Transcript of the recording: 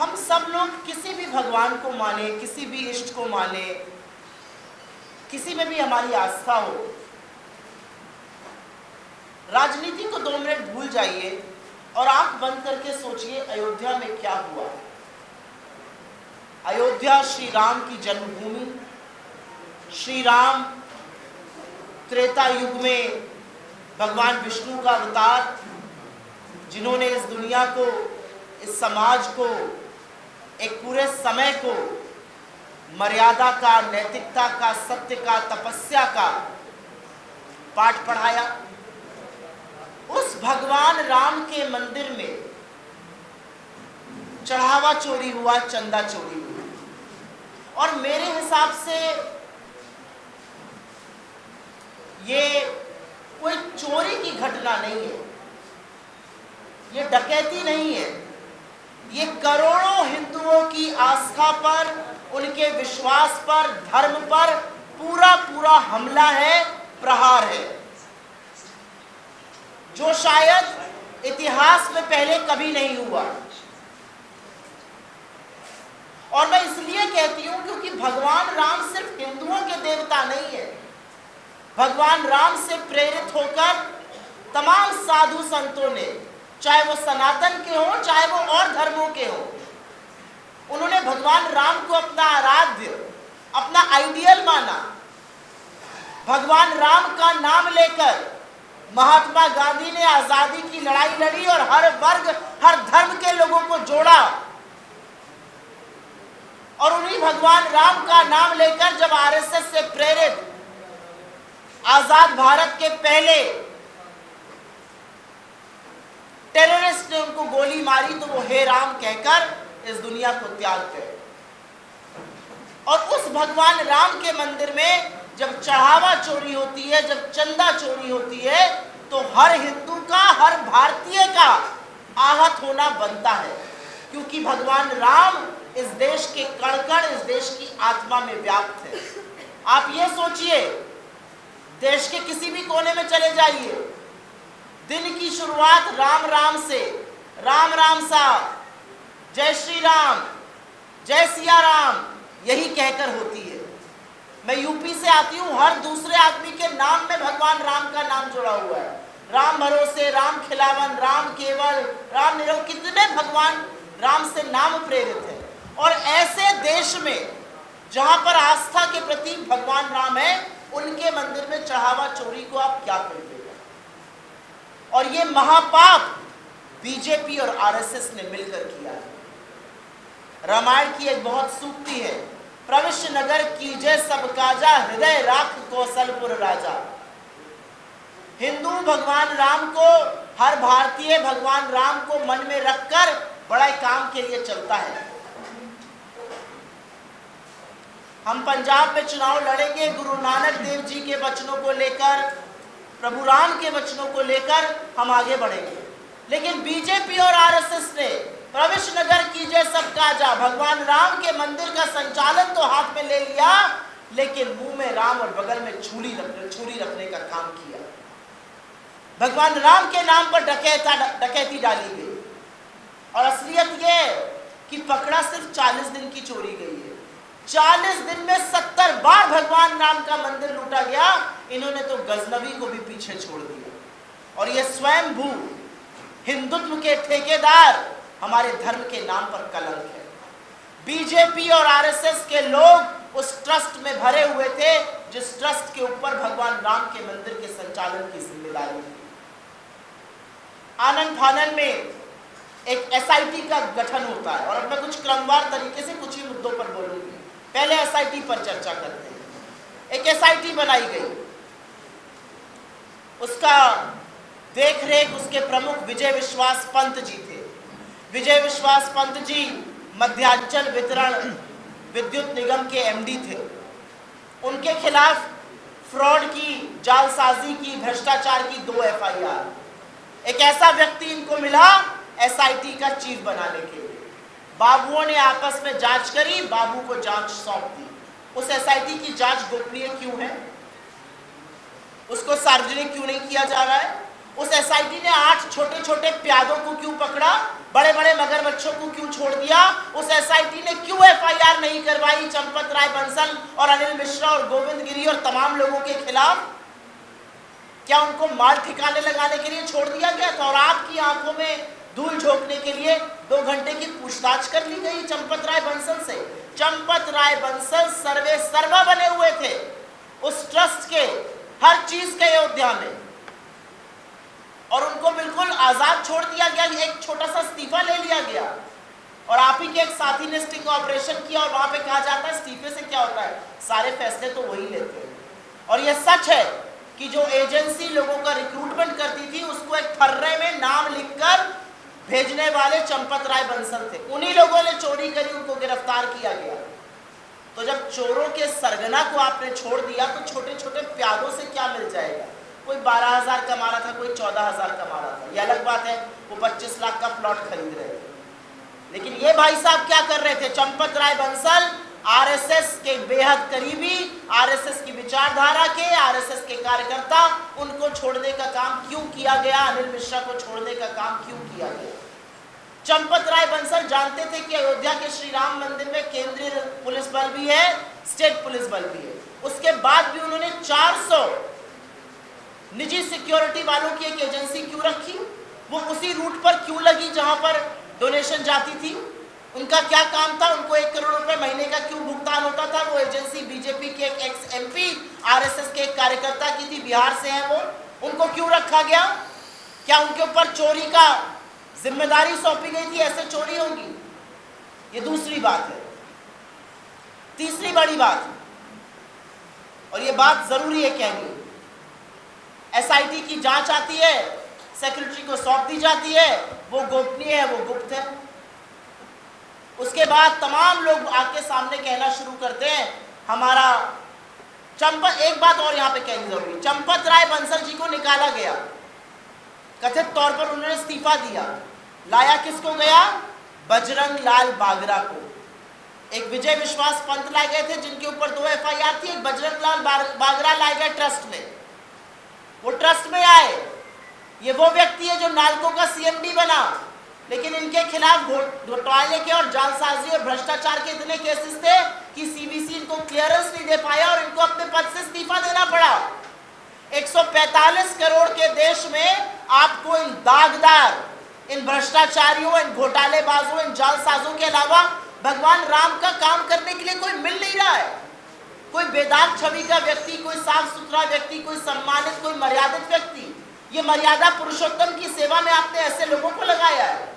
हम सब लोग किसी भी भगवान को माने, किसी भी इष्ट को माने, किसी में भी हमारी आस्था हो, राजनीति को 2 मिनट भूल जाइए और आंख बंद करके सोचिए अयोध्या में क्या हुआ। अयोध्या श्री राम की जन्मभूमि, श्री राम त्रेता युग में भगवान विष्णु का अवतार, जिन्होंने इस दुनिया को, इस समाज को, एक पूरे समय को मर्यादा का, नैतिकता का, सत्य का, तपस्या का पाठ पढ़ाया। उस भगवान राम के मंदिर में चढ़ावा चोरी हुआ, चंदा चोरी हुआ। और मेरे हिसाब से ये कोई चोरी की घटना नहीं है, ये डकैती नहीं है, ये करोड़ों हिंदुओं की आस्था पर, उनके विश्वास पर, धर्म पर पूरा पूरा हमला है, प्रहार है, जो शायद इतिहास में पहले कभी नहीं हुआ। और मैं इसलिए कहती हूं क्योंकि भगवान राम सिर्फ हिंदुओं के देवता नहीं है। भगवान राम से प्रेरित होकर तमाम साधु संतों ने, चाहे वो सनातन के हों, चाहे वो और धर्मों के हों, उन्होंने भगवान राम को अपना आराध्य, अपना आइडियल माना। भगवान राम का नाम लेकर महात्मा गांधी ने आजादी की लड़ाई लड़ी और हर वर्ग, हर धर्म के लोगों को जोड़ा। और उन्हीं भगवान राम का नाम लेकर जब आरएसएस से प्रेरित आजाद भारत के पहले टेररिस्ट ने उनको गोली मारी तो वो हे राम कहकर इस दुनिया को त्याग गए। और उस भगवान राम के मंदिर में जब चढ़ावा चोरी होती है, जब चंदा चोरी होती है, तो हर हिंदू का, हर भारतीय का आहत होना बनता है, क्योंकि भगवान राम इस देश के कण-कण, इस देश की आत्मा में व्याप्त है। आप ये सोचिए, देश के किसी भी कोने में चले जाइए, दिन की शुरुआत राम राम से, राम राम साहब, जय श्री राम, जय सिया राम, यही कहकर होती है। मैं यूपी से आती हूँ, हर दूसरे आदमी के नाम में भगवान राम का नाम जुड़ा हुआ है। राम भरोसे, राम खिलावन, राम केवल, राम निरव, कितने भगवान राम से नाम प्रेरित है। और ऐसे देश में जहां पर आस्था के प्रतीक भगवान राम है, उनके मंदिर में चढ़ावा चोरी को आप क्या करेंगे? और ये महापाप बीजेपी और आरएसएस ने मिलकर किया है। रामायण की एक बहुत सूक्ति है, प्रविश्य नगर कीजे सब काजा, हृदय राख कौशलपुर राजा। हिंदू भगवान राम को, हर भारतीय भगवान राम को मन में रखकर बड़े काम के लिए चलता है। हम पंजाब में चुनाव लड़ेंगे गुरु नानक देव जी के वचनों को लेकर, प्रभु राम के वचनों को लेकर हम आगे बढ़ेंगे। लेकिन बीजेपी और आरएसएस ने प्रविश्य नगर कीजिए सब काजा, भगवान राम के मंदिर का संचालन तो हाथ में ले लिया, लेकिन मुंह में राम और बगल में छुरी रखने का काम किया। भगवान राम के नाम पर डकैती डाली गई। और असलियत यह कि पकड़ा सिर्फ 40 दिन की चोरी गई है। 40 दिन में 70 बार भगवान राम का मंदिर लूटा गया। इन्होंने तो गजनवी को भी पीछे छोड़ दिया। और ये स्वयंभू हिंदुत्व के ठेकेदार हमारे धर्म के नाम पर कलंक है। बीजेपी और आरएसएस के लोग उस ट्रस्ट में भरे हुए थे जिस ट्रस्ट के ऊपर भगवान राम के मंदिर के संचालन की जिम्मेदारी थी। आनंद फानन में एक एसआईटी का गठन होता है, और अब मैं कुछ क्रमवार तरीके से कुछ ही मुद्दों पर बोलूंगी। पहले एसआईटी पर चर्चा करते हैं। एक एसआईटी बनाई गई, उसका देखरेख उसके प्रमुख विजय विश्वास पंत जी थे। विजय विश्वास पंत जी मध्यांचल वितरण विद्युत निगम के एमडी थे। उनके खिलाफ फ्रॉड की, जालसाजी की, भ्रष्टाचार की 2 एफआईआर। एक ऐसा व्यक्ति इनको मिला एसआईटी का चीफ बनाने के लिए। बाबुओं ने आपस में जांच करी, बाबू को जांच सौंप दी। उस एसआईटी की जांच गोपनीय क्यों है? उसको सार्वजनिक क्यों नहीं किया जा रहा है? उस एसआईटी ने 8 छोटे छोटे प्यादों को क्यों पकड़ा, बड़े बड़े मगरमच्छों को क्यों छोड़ दिया? उस एसआईटी ने क्यों एफआईआर नहीं करवाई चंपत राय बंसल और अनिल मिश्रा और गोविंद गिरी और तमाम लोगों के खिलाफ? क्या उनको माल ठिकाने लगाने के लिए छोड़ दिया गया था और आपकी आंखों में धूल झोंकने के लिए 2 घंटे की पूछताछ कर ली गई चंपत राय बंसल से? चंपत राय बंसल सर्वे सर्वा बने हुए थे उस ट्रस्ट के हर चीज के अयोध्या में, और उनको बिल्कुल आजाद छोड़ दिया गया। एक छोटा सा इस्तीफा ले लिया गया और आप ही के एक साथी ने स्टिंग ऑपरेशन किया और वहां पे कहा जाता है इस्तीफे से क्या होता है, सारे फैसले तो वही लेते हैं। और यह सच है कि जो एजेंसी लोगों का रिक्रूटमेंट करती थी उसको एक फर्रे में नाम लिखकर भेजने वाले चंपत राय बंसल थे। उन्हीं लोगों ने चोरी करी, उनको गिरफ्तार किया गया। तो जब चोरों के सरगना को आपने छोड़ दिया तो छोटे छोटे प्यादों से क्या मिल जाएगा? कोई 12,000 कमा रहा था, कोई 14,000 कमा रहा था, यह अलग बात है, वो 25 लाख का प्लॉट खरीद रहे थे। लेकिन ये भाई साहब क्या कर रहे थे? चंपत राय बंसल आरएसएस के बेहद करीबी, आरएसएस की विचारधारा के, आरएसएस के कार्यकर्ता, उनको छोड़ने का काम क्यों किया गया? अनिल मिश्रा को छोड़ने का काम क्यों किया गया? चंपत राय बंसल जानते थे कि अयोध्या के श्री राम मंदिर में केंद्रीय पुलिस बल भी है, स्टेट पुलिस बल भी है। उसके बाद भी उन्होंने 400 निजी सिक्योरिटी वालों की एक एजेंसी क्यों रखी? वो उसी रूट पर क्यों लगी जहां पर डोनेशन जाती थी? उनका क्या काम था? उनको 1 करोड़ रुपए महीने का क्यों भुगतान होता था? वो एजेंसी बीजेपी के एक एक्स एमपी, आरएसएस के एक कार्यकर्ता की थी, बिहार से है वो, उनको क्यों रखा गया? क्या उनके ऊपर चोरी का जिम्मेदारी सौंपी गई थी? ऐसे चोरी होगी? ये दूसरी बात है। तीसरी बड़ी बात, और ये बात जरूरी है कहनी, एसआईटी की जांच आती है, सेक्रेटरी को सौंप दी जाती है, वो गोपनीय है, वो गुप्त है। उसके बाद तमाम लोग आके सामने कहना शुरू करते हैं हमारा चंपत। एक बात और यहाँ पे कहनी जरूरी, चंपत राय बंसल जी को निकाला गया, कथित तौर पर उन्होंने इस्तीफा दिया, लाया किसको गया? बजरंग लाल बागरा को। एक विजय विश्वास पंत लाए गए थे जिनके ऊपर 2 एफआईआर थी, एक बजरंग लाल बागरा लाए गए ट्रस्ट में। वो ट्रस्ट में आए, ये वो व्यक्ति है जो नालको का सीएमडी बना, लेकिन इनके खिलाफ घोटाले के और जालसाजी और भ्रष्टाचार के इतने केसेस थे कि सीबीसी इनको क्लियरेंस नहीं दे पाया और इनको अपने पद से इस्तीफा देना पड़ा। 145 करोड़ के देश में आपको इन दागदार, इन भ्रष्टाचारियों, इन घोटालेबाजों, इन जालसाजों के अलावा भगवान राम का काम करने के लिए कोई मिल नहीं रहा है। कोई बेदाग छवि का व्यक्ति, कोई साफ सुथरा व्यक्ति, कोई सम्मानित, कोई मर्यादित व्यक्ति। ये मर्यादा पुरुषोत्तम की सेवा में आपने ऐसे लोगों को लगाया है।